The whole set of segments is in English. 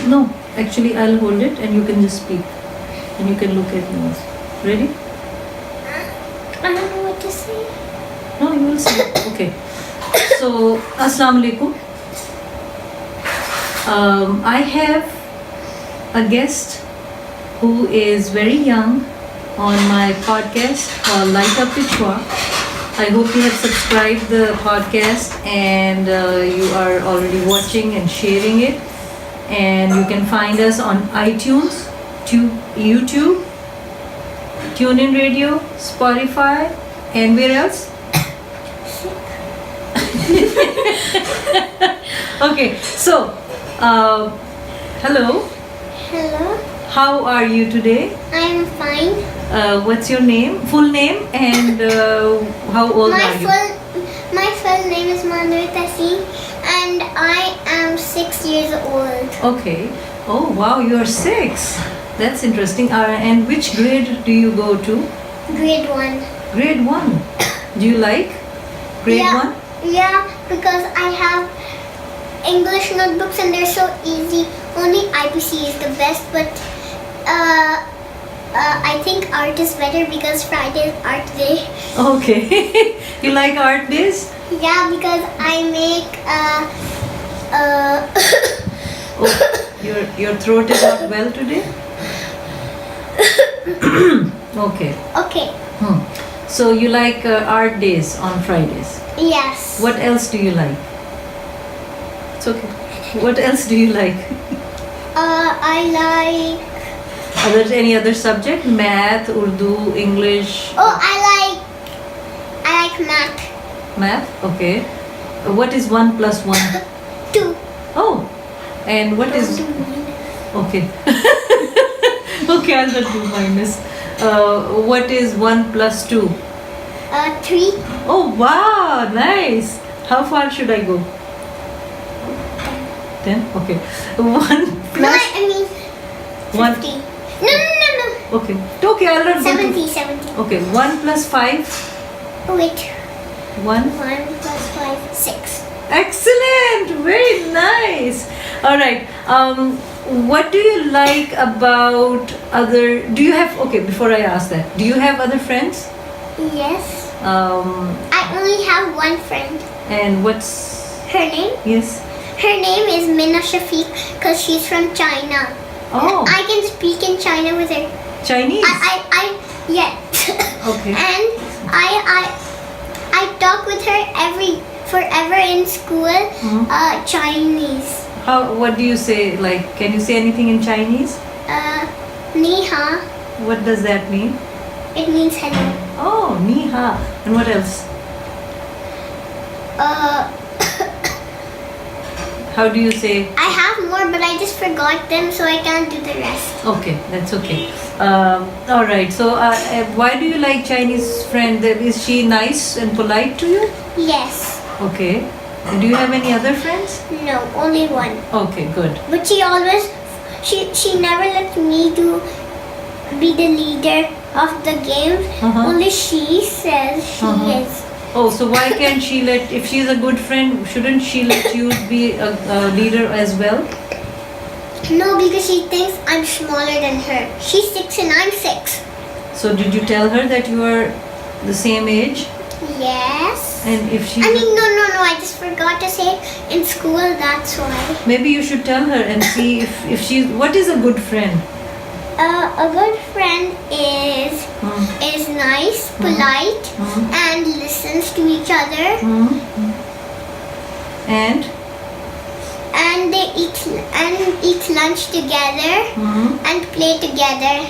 No, actually I'll hold it and you can just speak. And you can look at me also. Ready? I don't know what to say. No, you will see. Okay. So, Assalamu alaikum. I have a guest who is very young on my podcast called Lightupwithshua. I hope you have subscribed the podcast and you are already watching and sharing it. And you can find us on iTunes, YouTube, TuneIn Radio, Spotify, and where else? Okay, so hello. Hello. How are you today? I'm fine. What's your name? Full name and how old are you? My full name is Mahnoor and I am 6 years old. Okay. Oh wow, you are 6. That's interesting. And which grade do you go to? Grade 1. Grade 1. Do you like grade 1? Yeah, because I have English notebooks and they're so easy. Only IPC is the best, but I think art is better because Friday is art day. Okay. You like art days? Yeah, because I make Oh, your throat is not well today? Okay. Okay. So you like art days on Fridays? Yes. What else do you like? It's okay. What else do you like? I like. Any other subject? Math, Urdu, English? Oh, I like math. Math? Okay. What is 1 plus 1? 2. Oh. And what is... Okay. Okay, I'll not do minus. What is 1 plus 2? 3. Oh wow, nice. How far should I go? 10? Okay. 1 plus... No, I mean 1. 50. No. Okay. Okay, I'll not go to... 70. Okay, 1 plus 5? Oh, wait. 1? 1 plus 5, 6. Excellent! Very nice. Alright. What do you like about other... Do you have... Okay, before I ask that. Do you have other friends? Yes. I only have one friend. And what's... Her name? Yes. Her name is Minna Shafiq because she's from China. Oh. I can speak in China with her. Chinese? Yeah. Okay. And I talk with her forever in school, Chinese. What do you say? Like, can you say anything in Chinese? Ni hao. What does that mean? It means hello. Oh, ni hao. And what else? How do you say? I have more, but I just forgot them, so I can't do the rest. Okay, that's okay. All right. So, why do you like Chinese friend? Is she nice and polite to you? Yes. Okay. And do you have any other friends? No, only one. Okay, good. But she never let me be the leader of the games. Only she says she is. Oh, so why can't she if she's a good friend, shouldn't she let you be a leader as well? No, because she thinks I'm smaller than her. She's 6 and I'm 6. So did you tell her that you are the same age? Yes. And if she... no, I just forgot to say in school, that's why. Maybe you should tell her and see if she... What is a good friend? A good friend is nice, polite, and listens to each other. And they eat lunch together and play together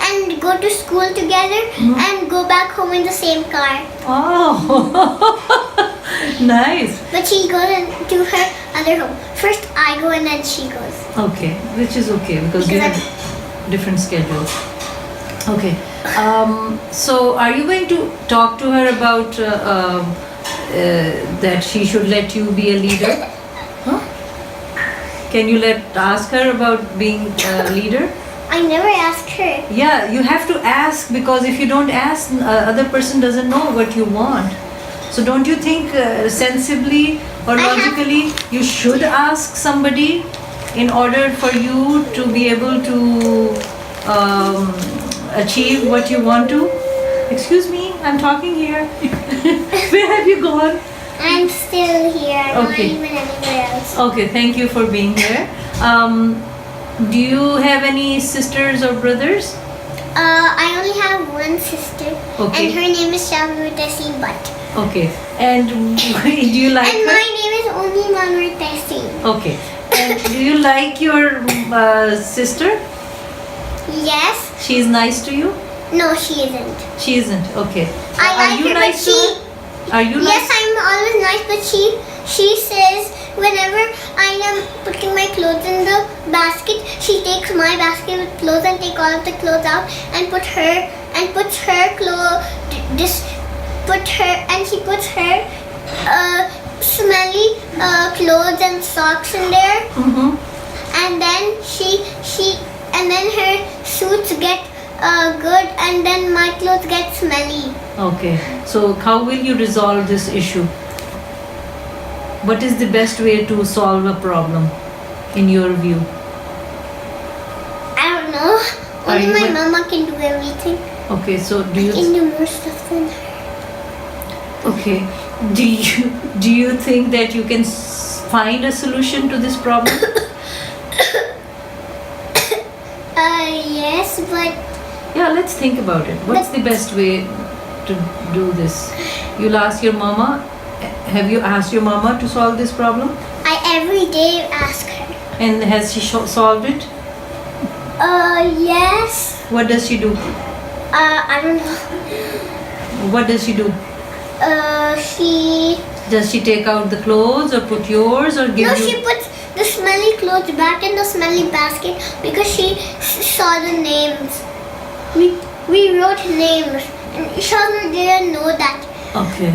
and go to school together and go back home in the same car. Oh, nice. But she goes to her other home. First I go and then she goes. Okay, which is okay because you have different schedules. Okay. So are you going to talk to her about that she should let you be a leader? Huh? Can you ask her about being a leader? I never asked her. Yeah, you have to ask because if you don't ask, other person doesn't know what you want. So don't you think sensibly or logically you should ask somebody in order for you to be able to achieve what you want to. Excuse me, I'm talking here. Where have you gone? I'm still here. I'm Okay. not even anywhere else. Okay, thank you for being here. Do you have any sisters or brothers? I only have one sister, Okay. and her name is Mahnoor But. Okay, and do you like And her? my name is only Mahnoor. Okay, and do you like your sister? Yes. She's nice to you? No, she isn't. She isn't. Okay. I Are like you her, nice but to her? Are you Yes, nice? I'm always nice, but she says whenever I am putting my clothes in the basket, she takes my basket with clothes and take all of the clothes out and puts her smelly clothes and socks in there, Mm-hmm. and then her suits get good, and then my clothes get smelly. Okay. So how will you resolve this issue? What is the best way to solve a problem in your view? I don't know. Are Only you my with- mama can do everything. Okay, so do I you can do more stuff than her. okay, do you think that you can find a solution to this problem? Yes, but Yeah, let's think about it. What's the best way to do this? You'll ask your mama. Have you asked your mama to solve this problem? I every day ask her. And has she solved it? Yes. What does she do? I don't know. What does she do? She. Does she take out the clothes or put yours or give No, you? she puts the smelly clothes back in the smelly basket because she saw the names. We wrote names, and Shana didn't know that. Okay.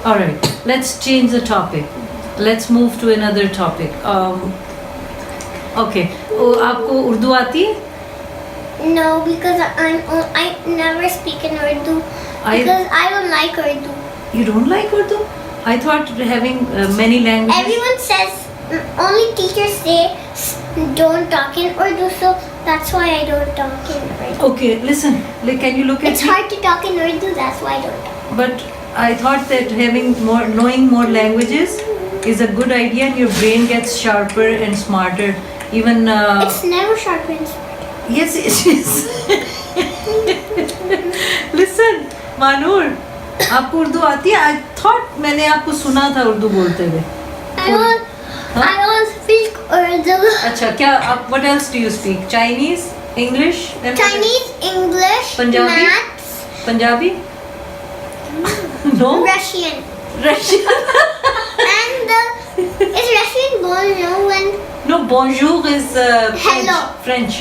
All right. Let's change the topic. Let's move to another topic. Okay. आपको उर्दू आती है? No, because I never speak in Urdu because I don't like Urdu. You don't like Urdu? I thought having many languages. Everyone says only teachers say don't talk in Urdu, so that's why I don't talk in Urdu. Okay, listen. Can you look at It's me? hard to talk in Urdu, that's why I don't talk. But I thought that knowing more languages is a good idea, and your brain gets sharper and smarter. Even It's never sharp and smart. yes, it is. Listen, Mahnoor, आपको उर्दू आती है? I thought मैंने आपको सुना था उर्दू बोलते हुए. I don't speak Urdu. अच्छा, क्या आप? What else do you speak? Chinese, English, and what else? Chinese, English, Punjabi? maths, Punjabi? No. Russian. Russian. And is Russian bonjour and No, bonjour is French. Hello. French.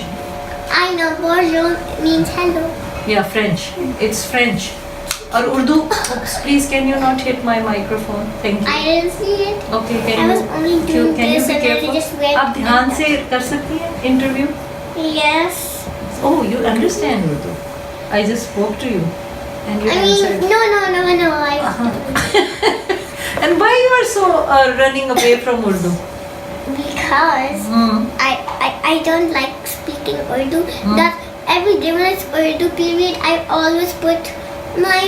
I know bonjour means hello. Yeah, French. It's French. Or Urdu. Oops, please, can you not hit my microphone? Thank you. I didn't see it. Okay, I can was you? only doing Can you this be and then I careful? just went आप ध्यान से कर सकती हैं interview? Yes. Oh, you understand Urdu. I just spoke to you, and you I mean, answered. no. And why you are so running away from Urdu? Because I don't like speaking Urdu. That every day when it's Urdu period, I always put my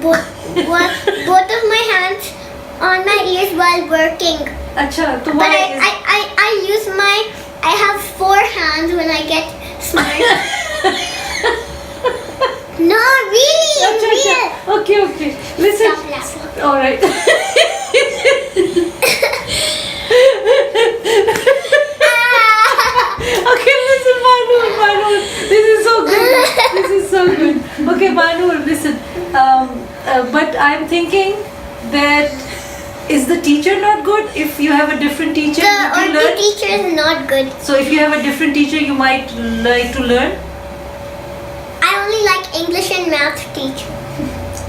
both of my hands on my ears while working. अच्छा, तो But why is I have 4 hands when I get smart. No, really, अच्छा, real. अच्छा. Okay. Listen. Stop laughing. All right. Okay, listen, Mahnoor. This is so good. Okay, Mahnoor, listen. But I'm thinking that is the teacher not good? If you have a different teacher, The would you Urdu learn? teacher is not good. So if you have a different teacher, you might like to learn. I only like English and math teacher.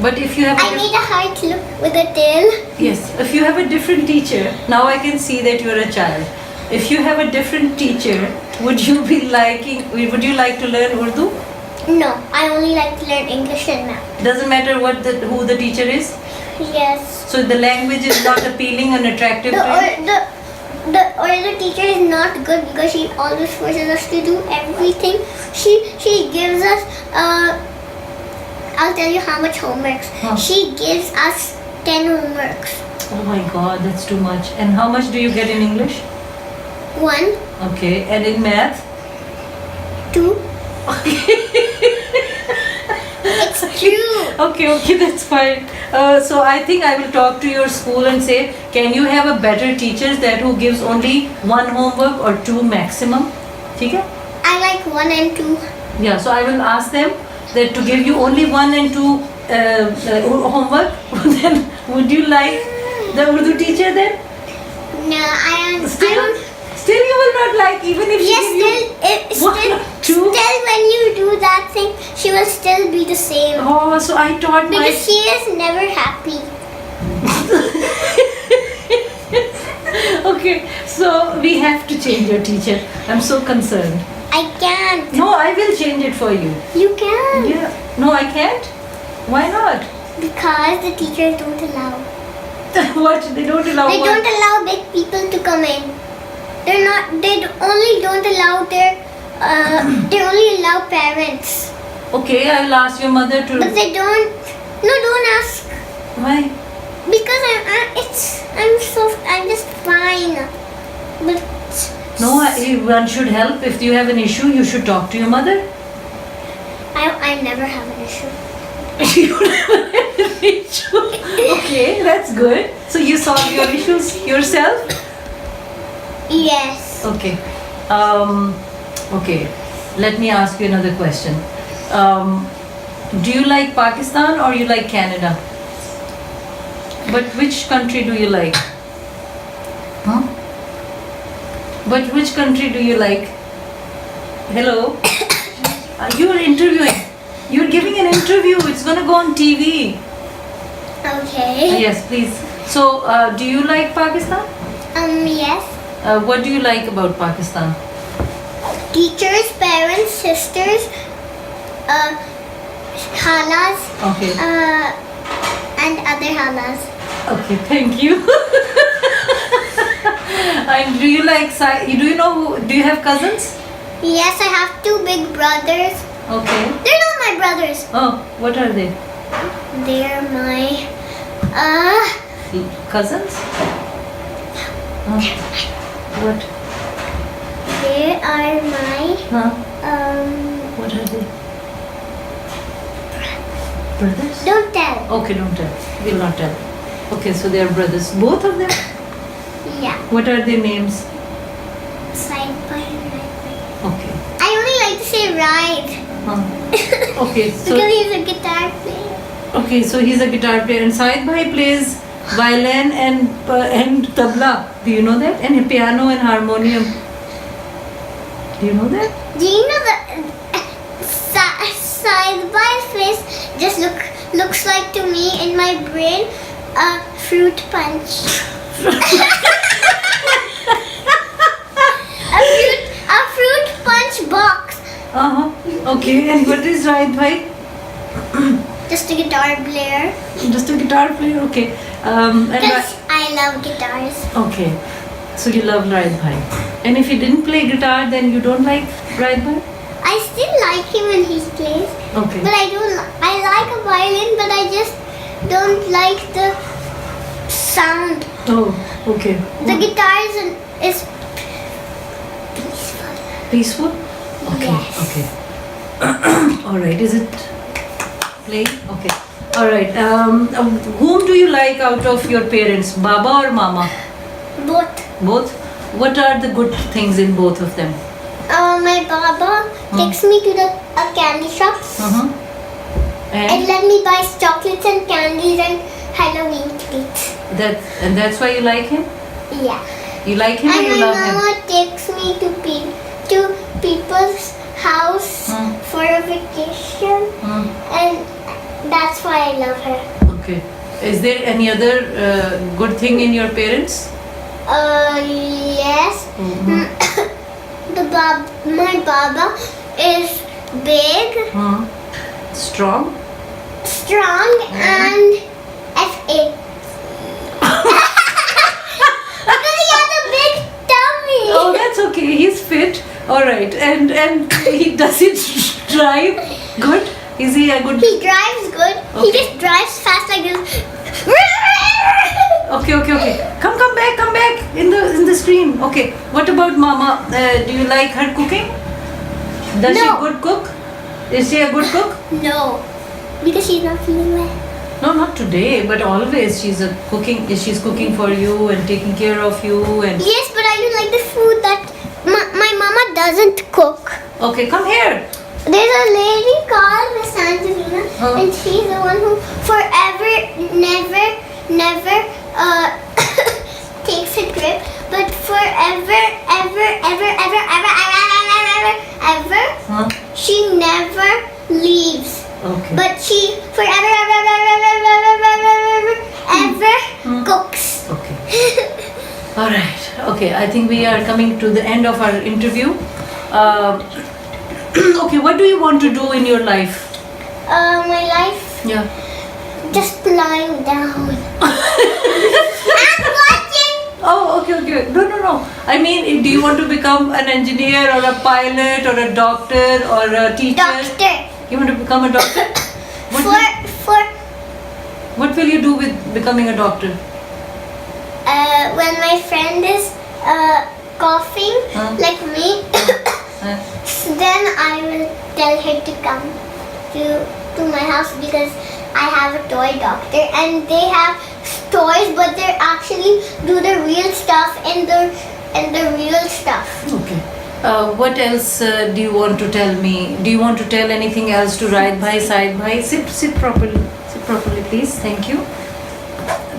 But if you have I made a heart look with a tail. yes, if you have a different teacher, now I can see that you are a child. If you have a different teacher, would you like to learn Urdu? No, I only like to learn English and math. Doesn't matter who the teacher is. Yes. So the language is not appealing and attractive to you. The Urdu teacher is not good because she always forces us to do everything. She gives us I'll tell you how much homeworks. Huh. She gives us 10 homeworks. Oh my God, that's too much. And how much do you get in English? 1, Okay, and in math? 2. It's true. Okay, that's fine. So I think I will talk to your school and say, can you have a better teacher that who gives only 1 homework or 2 maximum? ठीक है? I like 1 and 2. Yeah, so I will ask them that to give you only 1 and 2 homework. Then would you like the Urdu teacher then? No, I am. Still you will not like even if Yes, she give you 1 or 2. Still, when you do that thing, she will still be the same. Oh, so I taught my. Because she is never happy. Okay, so we have to change your teacher. I'm so concerned. I can't. No, I will change it for you. You can. Yeah. No, I can't. Why not? Because the teachers don't allow. What? They don't allow They what? don't allow big people to come in. They're not. They only don't allow their. They only allow parents. Okay, I will ask your mother to. But they don't. No, don't ask. Why? Because I'm just fine. But No, one should help. If you have an issue, you should talk to your mother. I never have an issue. You never have an issue. Okay, that's good. So you solve your issues yourself? Yes. Okay. Okay. Let me ask you another question. Do you like Pakistan or you like Canada? But which country do you like? Huh? But which country do you like? Hello? You are interviewing. You're giving an interview. It's gonna go on TV. Okay. Yes, please. So, do you like Pakistan? Yes. What do you like about Pakistan? Teachers, parents, sisters, halas, Okay. and other halas. Okay, thank you. And do you like? Do you know? Do you have cousins? Yes, I have 2 big brothers. Okay. They're not my brothers. Oh, what are they? They're my Cousins? What? they are my Huh? What are they? Brothers? don't tell. Okay, don't tell. We'll not tell. Okay, so they are brothers. Both of them? Yeah. What are their names? Side by and right by. Okay. I only like to say right. Okay, so Because he's a guitar player. okay, so he's a guitar player, and Said Bhai plays violin and tabla. Do you know that? And piano and harmonium. Do you know that? Do you know that side by face just looks like to me in my brain a fruit punch. a fruit punch box. Okay, and what is Said Bhai? Just a guitar player. Just a guitar player. Okay. Because I love guitars. Okay. So you love Raid Bhai. And if he didn't play guitar, then you don't like Raid Bhai? I still like him when he plays. Okay. But I like a violin, but I just don't like the sound. Oh, okay. The guitar is peaceful. Peaceful? Okay. Yes. Okay. Alright. Is it playing? Okay. Alright. Whom do you like out of your parents? Baba or Mama? Both. Both? What are the good things in both of them? My baba takes me to a candy shop and And let me buy chocolates and candies and Halloween treats. that's why you like him? Yeah. You like him or And you my love him? mama takes me to people's house for a vacation, and that's why I love her. Okay. Is there any other good thing in your parents? Yes. My baba is big, Strong? strong, and FA. Because he has a big tummy. All right. And he does it drive good? Is he a good? He drives good. He Okay. just drives fast like this. Okay. Come back in the screen. Okay. What about Mama? Do you like her cooking? Does she No. good cook? Is she a good cook? No, because she's not feeling well. No, not today, but always she's cooking for you and taking care of you and. Yes, but I don't like the food that my mama doesn't cook. Okay, come here. There's a lady called Miss Angelina, Huh? and she's the one who forever, never takes a trip, but forever, ever, Huh? she never leaves. Okay. But she forever, ever cooks. Okay. All right. Okay. I think we are coming to the end of our interview. Okay. What do you want to do in your life? My life Yeah. just lying down. I'm watching. Oh, okay. No. I mean, do you want to become an engineer or a pilot or a doctor or a teacher? Doctor. You want to become a doctor? What will you do with becoming a doctor? When my friend is coughing Huh? like me, then I will tell her to come to my house because I have a toy doctor and they have toys, but they actually do the real stuff and the real stuff. Okay. What else do you want to tell me? Do you want to tell anything else to ride by, side by? Sit properly. Sit properly, please. Thank you.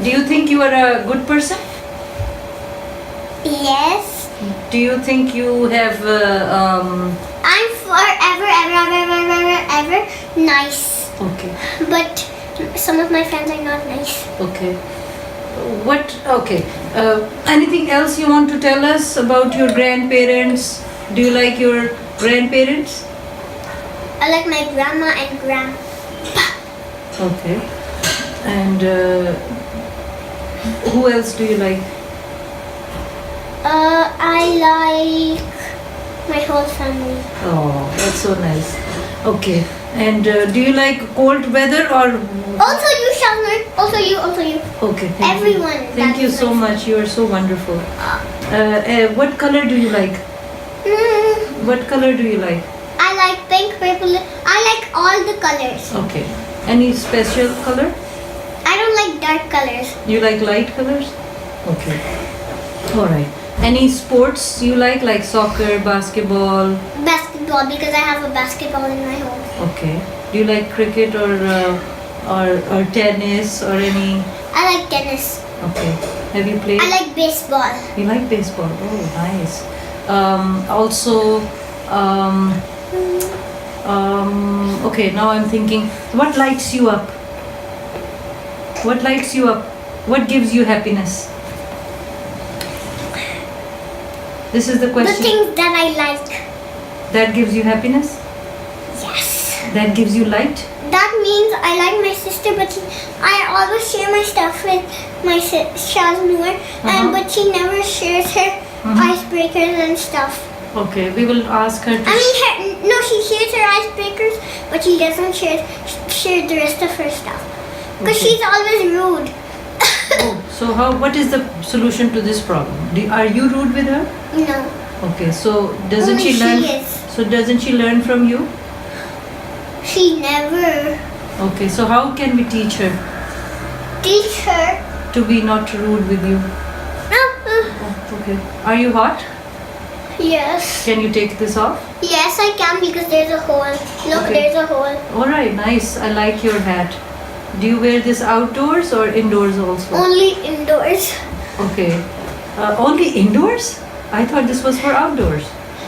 Do you think you are a good person? Yes. Do you think you have I'm forever, ever nice. okay. But some of my friends are not nice. Okay. Okay. Anything else you want to tell us about your grandparents? Do you like your grandparents? I like my grandma and grandpa. Okay. And who else do you like? I like my whole family. Oh, that's so nice. Okay. And do you like cold weather or? Also you, Shalmer. Also you. Okay. Thank Everyone. You. Thank you so much. You are so wonderful. What color do you like? What color do you like? I like pink, purple. I like all the colors. Okay. Any special color? I don't like dark colors. You like light colors? Okay. All right. Any sports you like soccer, basketball? Basketball because I have a basketball in my home. Okay. Do you like cricket or tennis or any? I like tennis. Okay. Have you played? I like baseball. You like baseball? Oh, nice. Also, okay. Now I'm thinking, what lights you up? What lights you up? What gives you happiness? This is the The question. things that I like. That gives you happiness? Yes. That gives you light? That means I like my sister, but I always share my stuff with my Mahnoor, but she never shares her icebreakers and stuff. Okay, we will ask her to. She shares her icebreakers, but she doesn't share the rest of her stuff. Because Okay. she's always rude. Oh, so what is the solution to this problem? Are you rude with her? No. Okay, so doesn't Only she learn? she is. So doesn't she learn from you? She never Okay, so how can we teach her teach her. to be not rude with you? Oh, okay. Are you hot? Yes. Can you take this off? Yes, I can because there's a hole. Look, Okay. there's a hole. All right, nice. I like your hat. Do you wear this outdoors or indoors also? Only indoors. Okay. Only indoors? I thought this was for outdoors.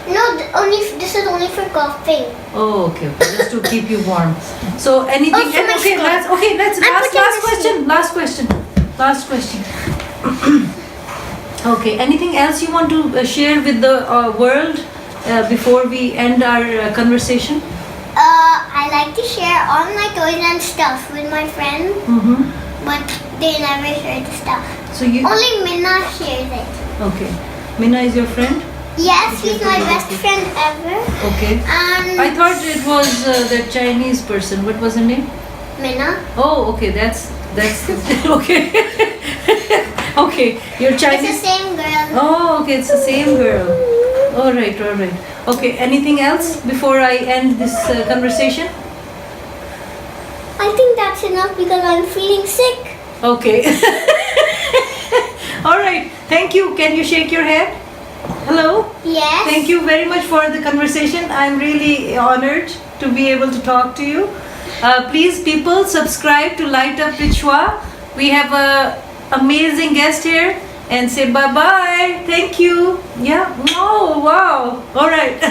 No, this is only for coughing. Oh, okay. Just to keep you warm. So anything? Oh, for my Okay, stomach. let's I'm putting last question. Last question. Okay. Anything else you want to share with the world before we end our conversation? I like to share all my toys and stuff with my friends, but they never share the stuff. So you. Only Minna shares it. Okay. Minna is your friend? Yes, he's my best friend ever. Okay. And I thought it was that Chinese person. What was her name? Minna. Oh, okay. That's okay. Okay, your It's the Chinese. same girl. Oh, okay. It's the same girl. All right, all right. Okay. Anything else before I end this conversation? I think that's enough because I'm feeling sick. Okay. All right. Thank you. Can you shake your head? Hello. Yes. Thank you very much for the conversation. I'm really honored to be able to talk to you. Please, people, subscribe to Light Up with Shua. We have a amazing guest here, and say bye bye. Thank you. Yeah. Oh wow. All right.